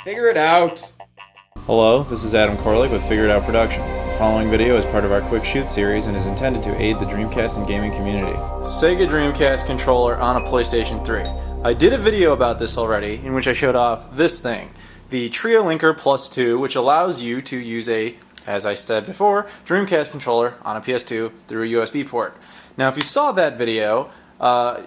Figure it out! Hello, this is Adam Koralik with Figure It Out Productions. The following video is part of our Quick Shoot series and is intended to aid the Dreamcast and gaming community. Sega Dreamcast controller on a PlayStation 3. I did a video about this already in which I showed off this thing, the Trio Linker Plus 2, which allows you to use a, as I said before, Dreamcast controller on a PS2 through a USB port. Now if you saw that video,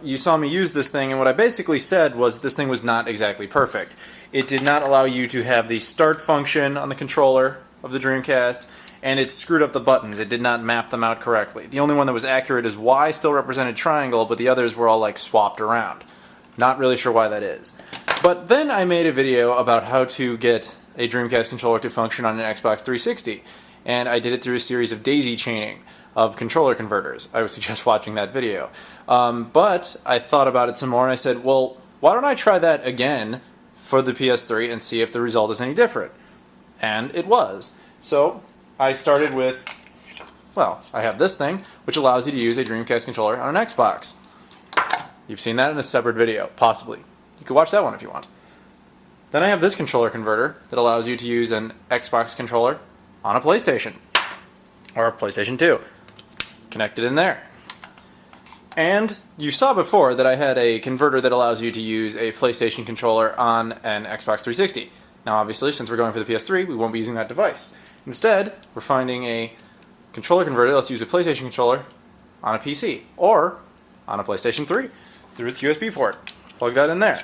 you saw me use this thing, and what I basically said was this thing was not exactly perfect. It did not allow you to have the start function on the controller of the Dreamcast, and it screwed up the buttons. It did not map them out correctly. The only one that was accurate is Y still represented triangle, but the others were all like swapped around. Not really sure why that is. But then I made a video about how to get a Dreamcast controller to function on an Xbox 360, and I did it through a series of daisy chaining of controller converters. I would suggest watching that video. But I thought about it some more and I said, well, why don't I try that again for the PS3 and see if the result is any different? And it was. So I started with, well, I have this thing, which allows you to use a Dreamcast controller on an Xbox. You've seen that in a separate video, possibly. You could watch that one if you want. Then I have this controller converter that allows you to use an Xbox controller on a PlayStation, or a PlayStation 2. Connected in there. And you saw before that I had a converter that allows you to use a PlayStation controller on an Xbox 360. Now obviously, since we're going for the PS3, we won't be using that device. Instead, we're finding a controller converter that lets you use a PlayStation controller on a PC, or on a PlayStation 3, through its USB port. Plug that in there.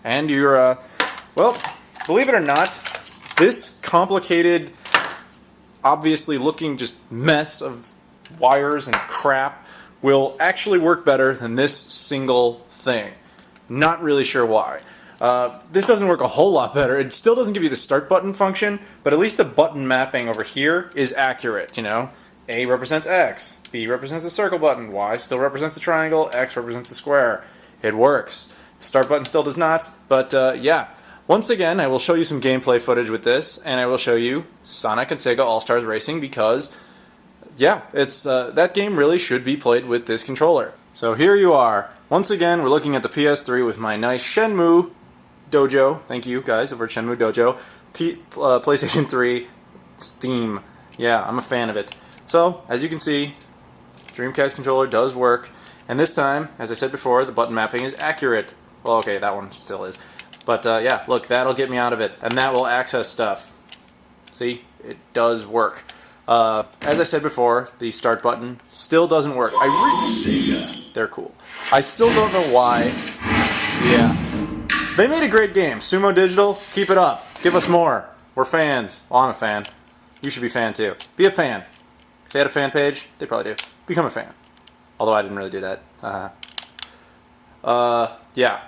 And you're, well, believe it or not, this complicated, obviously looking just mess of wires and crap will actually work better than this single thing. Not really sure why. This doesn't work a whole lot better. It still doesn't give you the start button function, but at least the button mapping over here is accurate, you know? A represents X, B represents the circle button, Y still represents the triangle, X represents the square. It works. The start button still does not, but yeah. Once again, I will show you some gameplay footage with this, and I will show you Sonic and Sega All-Stars Racing because, yeah, it's that game really should be played with this controller. So here you are. Once again, we're looking at the PS3 with my nice Shenmue Dojo. Thank you guys over at Shenmue Dojo. PlayStation 3 theme. Yeah, I'm a fan of it. So, as you can see, Dreamcast controller does work. And this time, as I said before, the button mapping is accurate. Well, okay, that one still is. But yeah, look, that'll get me out of it. And that will access stuff. See? It does work. As I said before, the start button still doesn't work. They're cool. I still don't know why. Yeah. They made a great game. Sumo Digital, keep it up. Give us more. We're fans. Well, I'm a fan. You should be a fan too. Be a fan. If they had a fan page, they probably do. Become a fan. Although I didn't really do that. Yeah.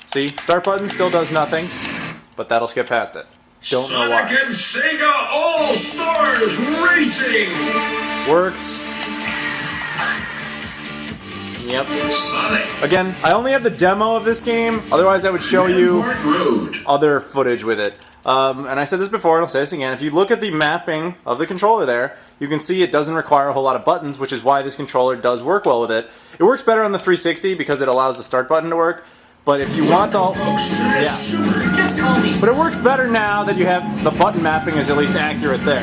See, start button still does nothing, but that'll skip past it. Don't know why. Sonic and Sega All-Stars Racing! Works. Yep. Sonic. Again, I only have the demo of this game, otherwise I would show you other footage with it. And I said this before, and I'll say this again, if you look at the mapping of the controller there, you can see it doesn't require a whole lot of buttons, which is why this controller does work well with it. It works better on the 360 because it allows the start button to work, but if you want the... Yeah. But it works better now that you have the button mapping is at least accurate there.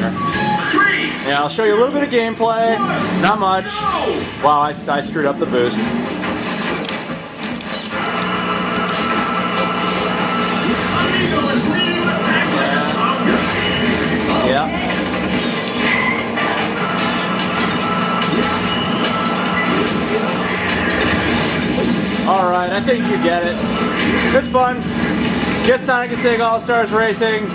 Yeah, I'll show you a little bit of gameplay, not much. Wow, I screwed up the boost. Yeah. Alright, I think you get it. It's fun. Get Sonic and Sega All-Stars Racing.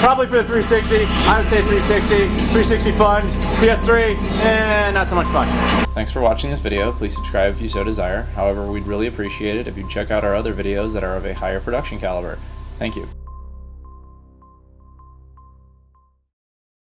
Probably for the 360. I would say 360. 360 fun. PS3, not so much fun. Thanks for watching this video. Please subscribe if you so desire. However, we'd really appreciate it if you'd check out our other videos that are of a higher production caliber. Thank you.